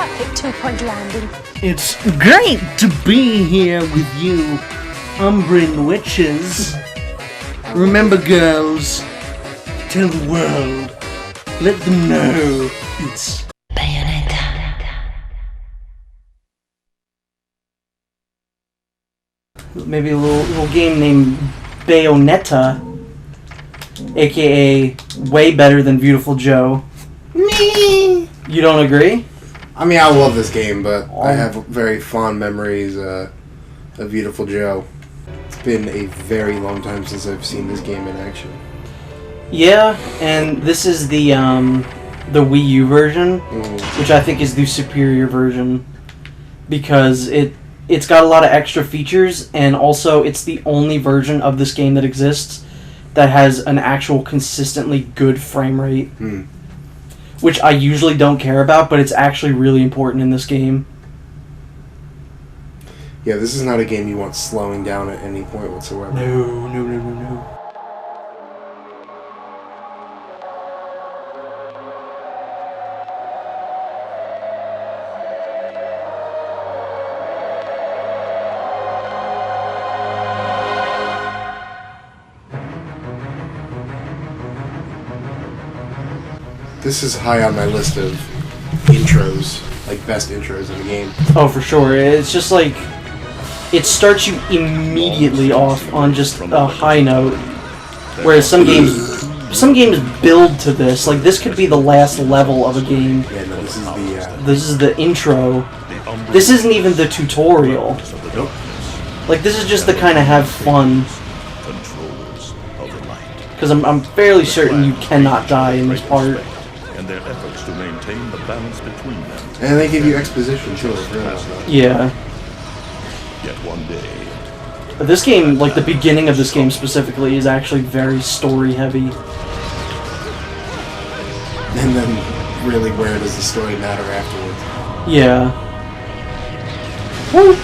perfect two-point landing. It's great to be here with you, Umbran witches. Remember, girls, tell the world, let them know it's Bayonetta. Maybe a little game named Bayonetta, aka way better than Beautiful Joe. Me. You don't agree? I mean, I love this game, but I have very fond memories of Beautiful Joe. It's been a very long time since I've seen this game in action. Yeah, and this is the Wii U version, which I think is the superior version because it's got a lot of extra features, and also it's the only version of this game that exists that has an actual consistently good frame rate. Which I usually don't care about, but it's actually really important in this game. Yeah, this is not a game you want slowing down at any point whatsoever. No. This is high on my list of intros, like best intros in the game. Oh, for sure. It's just like, it starts you immediately off on just a high note, whereas some games build to this. Like, this could be the last level of a game. Yeah, no, this is the... This is the intro. This isn't even the tutorial. Nope. Like, this is just the kind of have fun. Because I'm fairly certain you cannot die in this part. And their efforts to maintain the balance between them. And they give you exposition too. Yeah. Yet one day. But this game, like the beginning of this game specifically, is actually very story heavy. And then, really, where does the story matter afterwards? Yeah. Woo!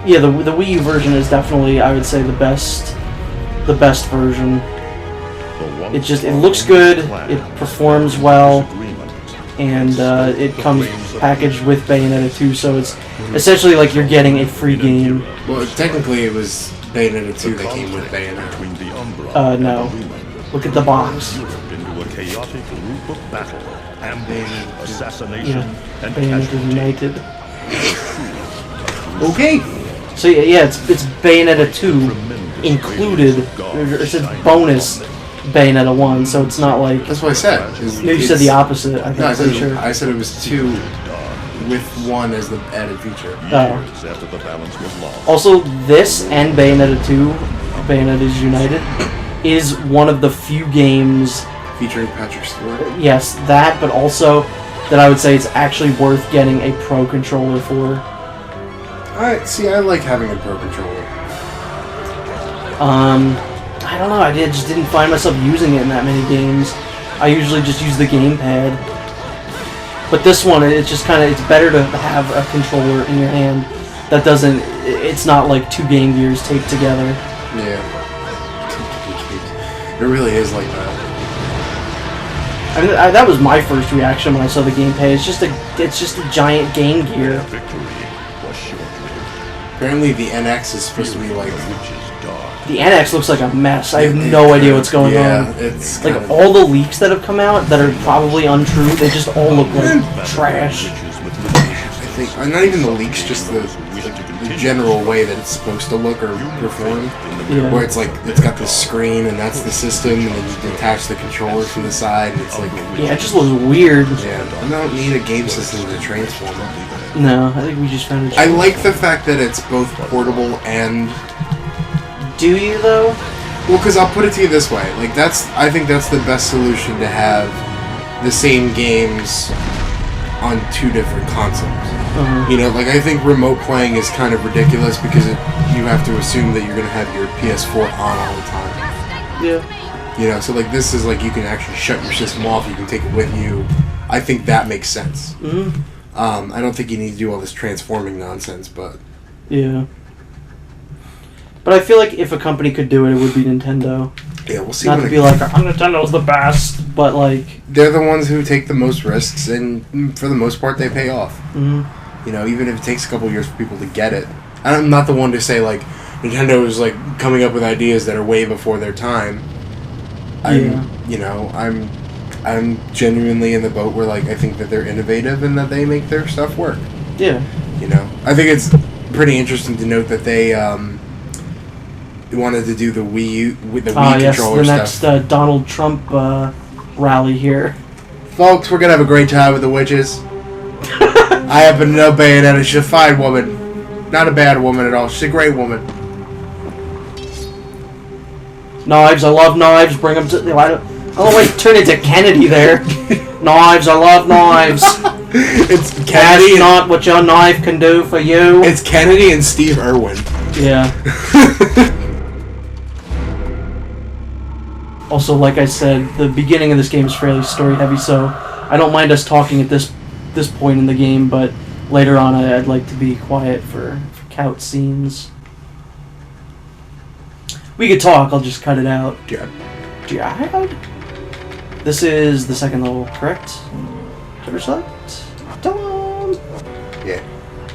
Yeah, the Wii U version is definitely, I would say, the best version. It looks good, it performs well, and it comes packaged with Bayonetta 2, so it's essentially like you're getting a free game. Well, technically it was Bayonetta 2 that came with Bayonetta. No. Look at the box. Into a chaotic loop of battle, ambush, assassination, and Bayonetta United. Okay. So yeah, it's Bayonetta 2 included. It says bonus Bayonetta 1, so it's not like... That's what I said. No, you said the opposite, I think. No, I said it was 2 with 1 as the added feature. Oh. Also, this and Bayonetta 2, Bayonetta's United, is one of the few games... Featuring Patrick Stewart? Yes, that, but also that I would say it's actually worth getting a Pro Controller for. I like having a Pro Controller. I don't know, I just didn't find myself using it in that many games. I usually just use the gamepad. But this one, it's just kind of, it's better to have a controller in your hand that doesn't, it's not like 2 Game Gears taped together. Yeah. It really is like that. I mean, that was my first reaction when I saw the gamepad. It's just a giant Game Gear. Apparently the NX is supposed to be like... The NX looks like a mess. I have no idea what's going on. It's like all the leaks that have come out that are probably untrue, they just all look like trash. I think, not even the leaks, just the general way that it's supposed to look or perform. Yeah. Where it's like, it's got this screen and that's the system, and then you detach the controller from the side, and it's like... Yeah, it just looks weird. Yeah, I don't need a game system to transform it. No, I think we just found it. I like the fact that it's both portable and... Do you, though? Well, because I'll put it to you this way. Like, I think that's the best solution, to have the same games on 2 different consoles. You know, like, I think remote playing is kind of ridiculous because you have to assume that you're going to have your PS4 on all the time. Yeah. You know, so, like, this is like you can actually shut your system off, you can take it with you. I think that makes sense. I don't think you need to do all this transforming nonsense, but... Yeah. But I feel like if a company could do it, it would be Nintendo. Yeah, we'll see. Not to be like, Nintendo's the best, but like... They're the ones who take the most risks, and for the most part, they pay off. Mm-hmm. You know, even if it takes a couple years for people to get it. I'm not the one to say, like, Nintendo is, like, coming up with ideas that are way before their time. I'm genuinely in the boat where, like, I think that they're innovative and that they make their stuff work. Yeah. You know? I think it's pretty interesting to note that they, wanted to do the Wii controller the stuff. next Donald Trump rally here. Folks, we're gonna have a great time with the witches. I happen to know Bayonetta. She's a fine woman. Not a bad woman at all. She's a great woman. Knives, I love knives. Bring them to... I don't know why you turn into Kennedy there. Knives, I love knives. It's Kennedy. That's not what your knife can do for you. It's Kennedy and Steve Irwin. Yeah. Also, like I said, the beginning of this game is fairly story heavy, so I don't mind us talking at this point in the game, but later on I'd like to be quiet for couch scenes. We could talk, I'll just cut it out. Jihad? This is the second level, correct? Ever select? Done. Yeah.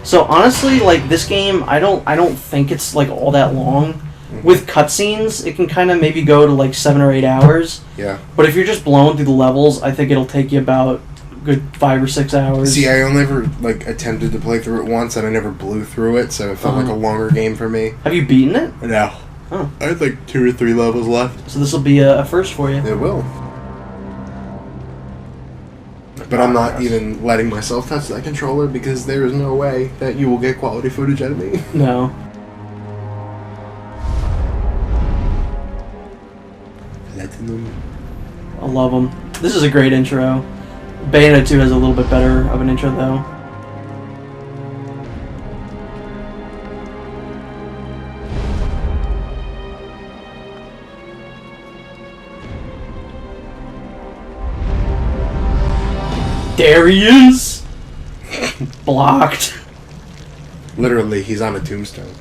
So honestly, like this game, I don't think it's like all that long. With cutscenes, it can kind of maybe go to like 7 or 8 hours. Yeah. But if you're just blowing through the levels, I think it'll take you about a good 5 or 6 hours. See, I only ever like attempted to play through it once, and I never blew through it, so it felt like a longer game for me. Have you beaten it? No. Oh. I had like 2 or 3 levels left. So this will be a first for you. It will. But I'm not even letting myself touch that controller because there is no way that you will get quality footage out of me. No. I love them. This is a great intro. Bayonetta 2 has a little bit better of an intro though. There he is! Blocked. Literally, he's on a tombstone.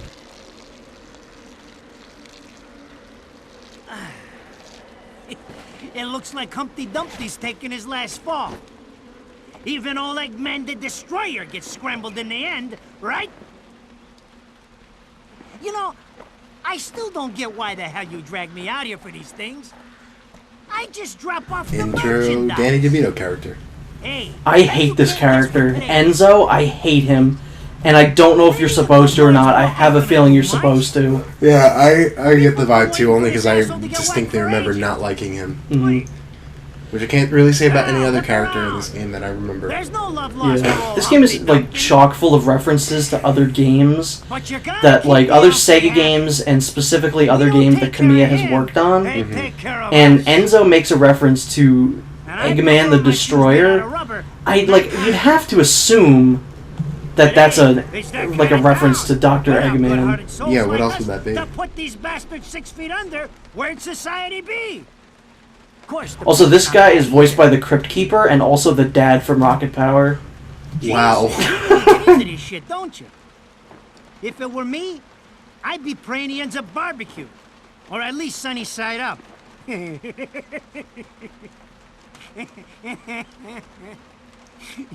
It looks like Humpty Dumpty's taking his last fall. Even old Eggman the Destroyer gets scrambled in the end, right? You know, I still don't get why the hell you dragged me out here for these things. I just drop off the Intro merchandise. Danny DeVito character. Hey, I hate this character. Enzo, I hate him. And I don't know if you're supposed to or not. I have a feeling you're supposed to. Yeah, I get the vibe too, only because I distinctly remember not liking him. Mm-hmm. Which I can't really say about any other character in this game that I remember. There's no love lost. Yeah. This game is like chock full of references to other games that like other Sega games and specifically other games that Kamiya has worked on. And Enzo makes a reference to Eggman the Destroyer. You'd have to assume that that's a reference to Dr. Eggman. Yeah, what else would that be? To put these bastards 6 feet under, where'd society be? Of course. Also, this guy is voiced by the Crypt Keeper and also the dad from Rocket Power. Wow. You get into this shit, don't you? If it were me, I'd be praying he ends up barbecued, or at least sunny side up.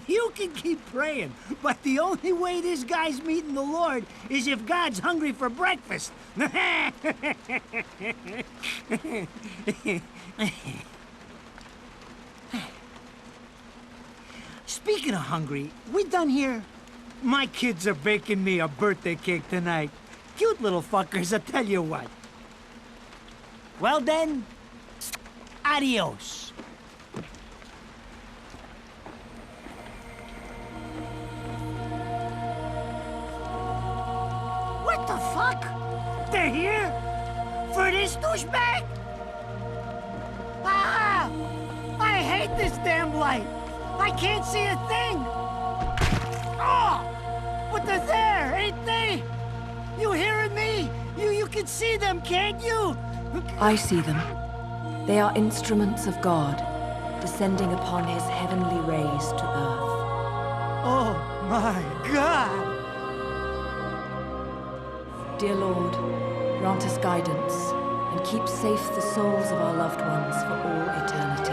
You can keep praying, but the only way this guy's meeting the Lord is if God's hungry for breakfast. Speaking of hungry, we done here? My kids are baking me a birthday cake tonight. Cute little fuckers, I tell you what. Well then, adios. What the fuck? They're here? For this douchebag? Ah! I hate this damn light! I can't see a thing! Oh! But they're there, ain't they? You hearing me? You can see them, can't you? I see them. They are instruments of God, descending upon his heavenly rays to earth. Oh my God! Dear Lord, grant us guidance, and keep safe the souls of our loved ones for all eternity.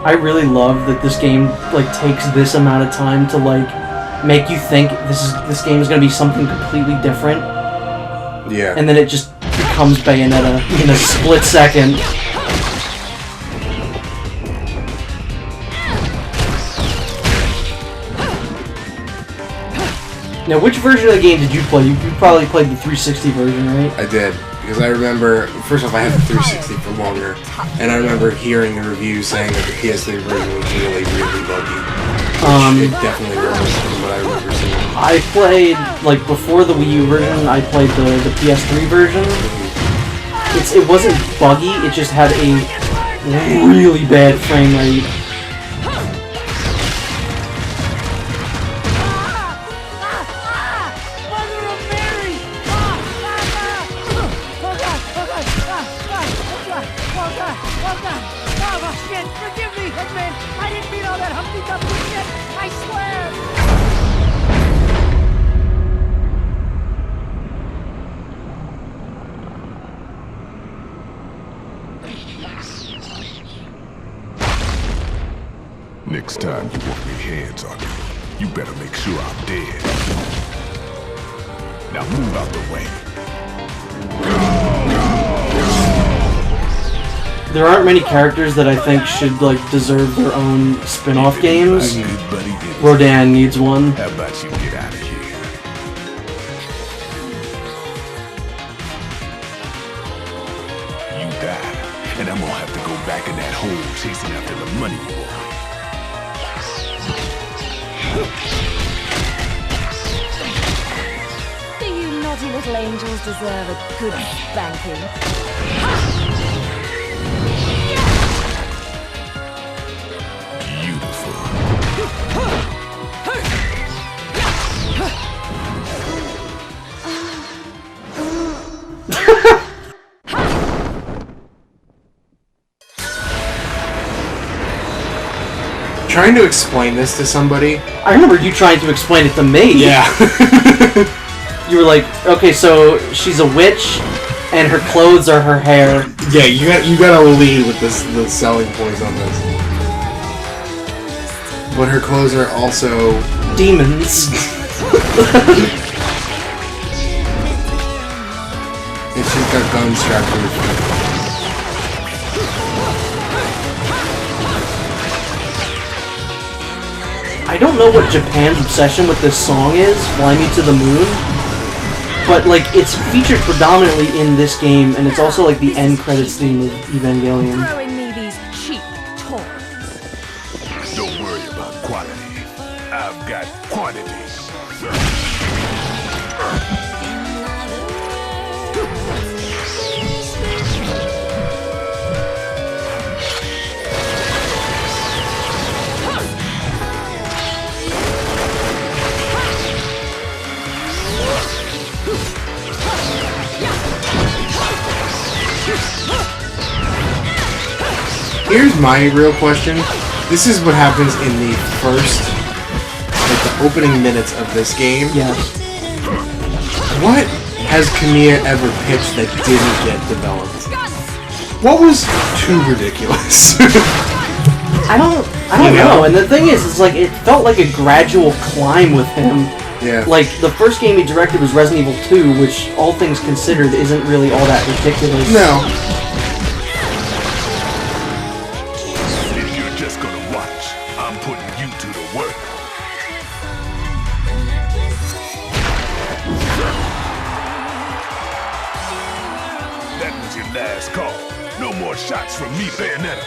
I really love that this game like takes this amount of time to like make you think this game is gonna be something completely different, Yeah. and then it just becomes Bayonetta in a split second. Now, which version of the game did you play? You probably played the 360 version, right? I did. Because I remember, first off, I had the 360 for longer, and I remember hearing the reviews saying that the PS3 version was really, really buggy. Which it definitely was from what I remember seeing. I played, like, before the Wii U version, I played the PS3 version. It wasn't buggy, it just had a really bad frame rate. Next time you want your hands on me, you better make sure I'm dead. Now move out the way. There aren't many characters that I think should like deserve their own spin-off games. Rodan needs one. How about you get out of here? You die, and I'm gonna have to go back in that hole chasing after the money you want. Do you naughty little angels deserve a good spanking? Trying to explain this to somebody. I remember you trying to explain it to me. Yeah. You were like, okay, so she's a witch, and her clothes are her hair. Yeah, you gotta lead with the selling points on this. But her clothes are also Demons. and she's got guns strapped to her feet. I don't know what Japan's obsession with this song is, Fly Me to the Moon, but like it's featured predominantly in this game, and it's also like the end credits theme of Evangelion. Throwing me these cheap toys. Don't worry about quality. I've got quantity. Here's my real question. This is what happens in the first, like the opening minutes of this game. Yes. What has Kamiya ever pitched that didn't get developed? What was too ridiculous? I don't know. And the thing is, it's like it felt like a gradual climb with him. Yeah. Like the first game he directed was Resident Evil 2, which all things considered isn't really all that ridiculous. No. If you're just gonna watch, I'm putting you to the work. That was your last call. No more shots from me, Bayonetta.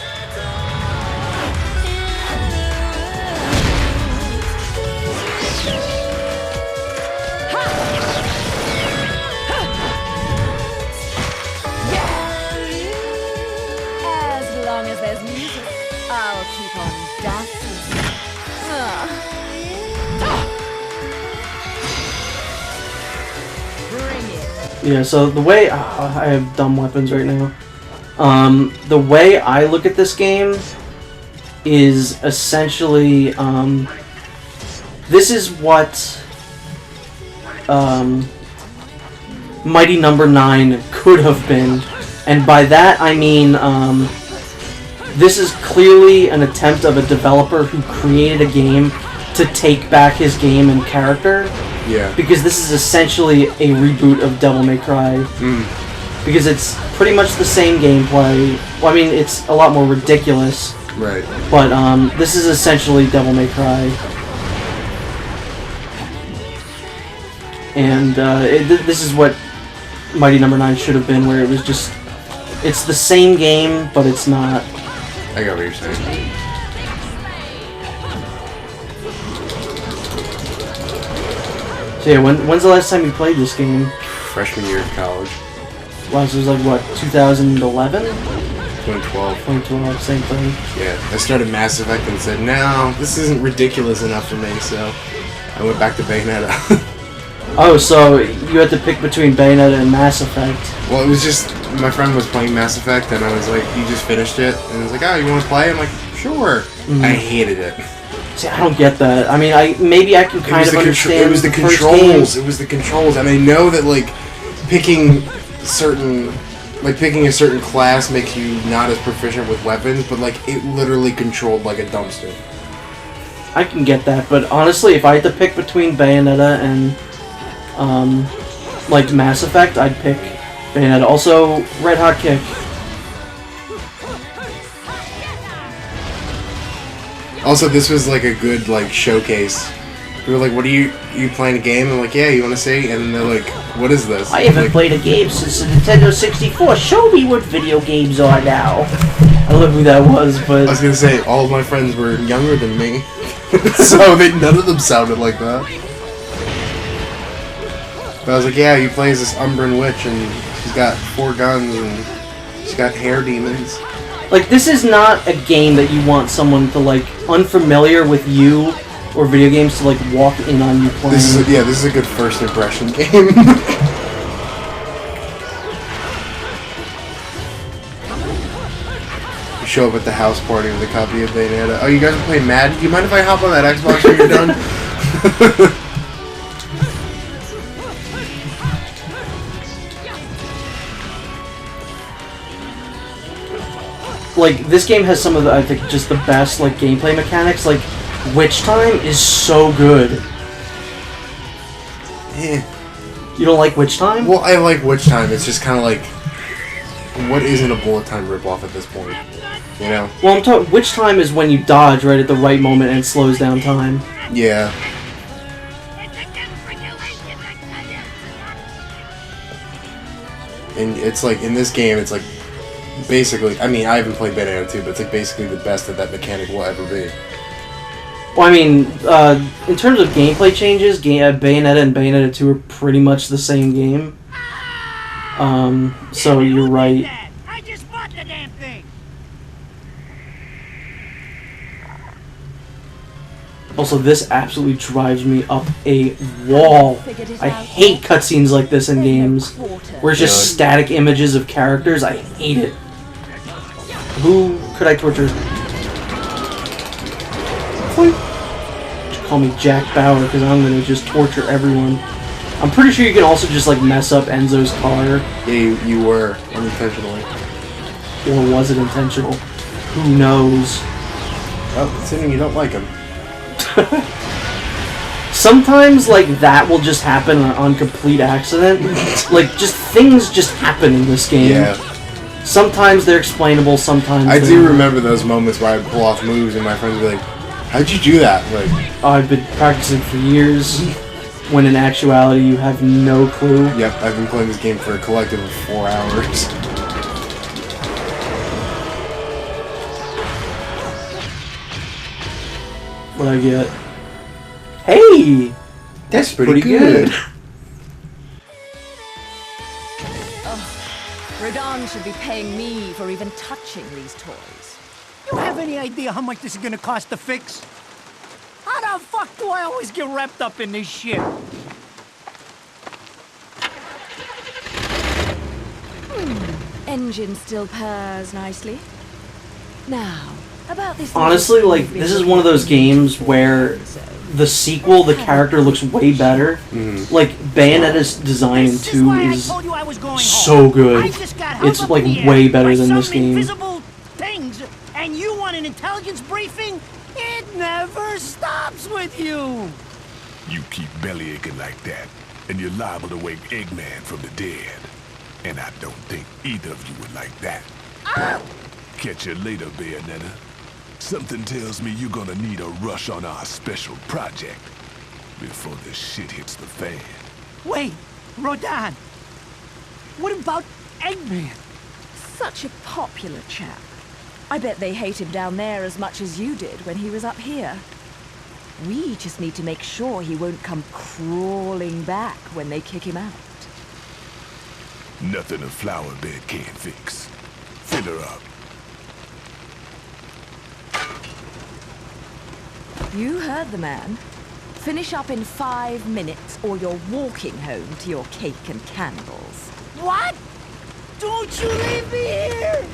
Yeah, so the way... I have dumb weapons right now. The way I look at this game is essentially... this is what... Mighty Number 9 could have been. And by that, I mean... this is clearly an attempt of a developer who created a game to take back his game and character. Yeah. Because this is essentially a reboot of Devil May Cry. Because it's pretty much the same gameplay. Well, I mean, it's a lot more ridiculous. Right. But this is essentially Devil May Cry. And this is what Mighty Number 9 should have been, where it was just... It's the same game, but it's not. I got what you're saying. So yeah, when's the last time you played this game? Freshman year of college. Last was like, what, 2011? 2012. 2012, same thing. Yeah, I started Mass Effect and said, no, this isn't ridiculous enough for me, so I went back to Bayonetta. Oh, so you had to pick between Bayonetta and Mass Effect. Well, it was just, my friend was playing Mass Effect, and I was like, you just finished it? And he was like, oh, you want to play? I'm like, sure. I hated it. See, I don't get that. I mean, maybe I can kind of understand. It was the controls. It was the controls, and I know that like picking a certain class makes you not as proficient with weapons, but like it literally controlled like a dumpster. I can get that, but honestly, if I had to pick between Bayonetta and like Mass Effect, I'd pick Bayonetta. Also, Red Hot Kick. Also, this was like a good like showcase. We were like, "What are you playing a game?" I'm like, "Yeah, you want to see?" And they're like, "What is this?" I haven't played a game since the Nintendo 64. Show me what video games are now. I don't know who that was, but I was gonna say all of my friends were younger than me, so none of them sounded like that. But I was like, "Yeah, you play as this Umbran witch, and she's got 4 guns, and she's got hair demons." like, this is not a game that you want someone to, like, unfamiliar with you or video games to, like, walk in on you playing. This is a good first impression game. You show up at the house party with a copy of Bayonetta. Oh, you guys are playing Madden? Do you mind if I hop on that Xbox when you're done? Like, this game has some of the, I think, just the best, like, gameplay mechanics. Like, Witch Time is so good. Eh. You don't like Witch Time? Well, I like Witch Time. It's just kind of like, what isn't a bullet time ripoff at this point? You know? Well, I'm talking, Witch Time is when you dodge right at the right moment and it slows down time. Yeah. And it's like, in this game, it's like, basically, I mean, I haven't played Bayonetta 2, but it's like basically the best that that mechanic will ever be. Well, I mean, in terms of gameplay changes, Bayonetta and Bayonetta 2 are pretty much the same game. So you're right. I just bought the damn thing. Also, this absolutely drives me up a wall. I hate cutscenes like this in games, where it's just static images of characters. I hate it. Who could I torture? Just call me Jack Bauer, because I'm gonna just torture everyone. I'm pretty sure you can also just like mess up Enzo's car. Yeah, you were unintentionally. Or was it intentional? Who knows? Well, considering you don't like him. Sometimes, like, that will just happen on complete accident. Like, just things just happen in this game. Yeah. Sometimes they're explainable, sometimes I they're do not. remember those moments where I'd pull off moves and my friends would be like, how'd you do that? Like, I've been practicing for years, when in actuality you have no clue. yep, I've been playing this game for a collective of 4 hours. What I get? Hey! That's pretty good. Radon should be paying me for even touching these toys. You have any idea how much this is gonna cost to fix? How the fuck do I always get wrapped up in this shit? engine still purrs nicely. Now, about this... Honestly, like, this is one of those games where the sequel, the character looks way better. Like, Bayonetta's design in 2 is so good. It's, like, way better than this game. Invisible things, and you want an intelligence briefing? It never stops with you! You keep belly aching like that, and you're liable to wake Eggman from the dead. And I don't think either of you would like that. Catch you later, Bayonetta. Something tells me you're gonna need a rush on our special project before this shit hits the fan. Wait, Rodan. What about Eggman? Such a popular chap. I bet they hate him down there as much as you did when he was up here. We just need to make sure he won't come crawling back when they kick him out. Nothing a flower bed can't fix. Fill her up. You heard the man. Finish up in 5 minutes or you're walking home to your cake and candles. What? Don't you leave me here!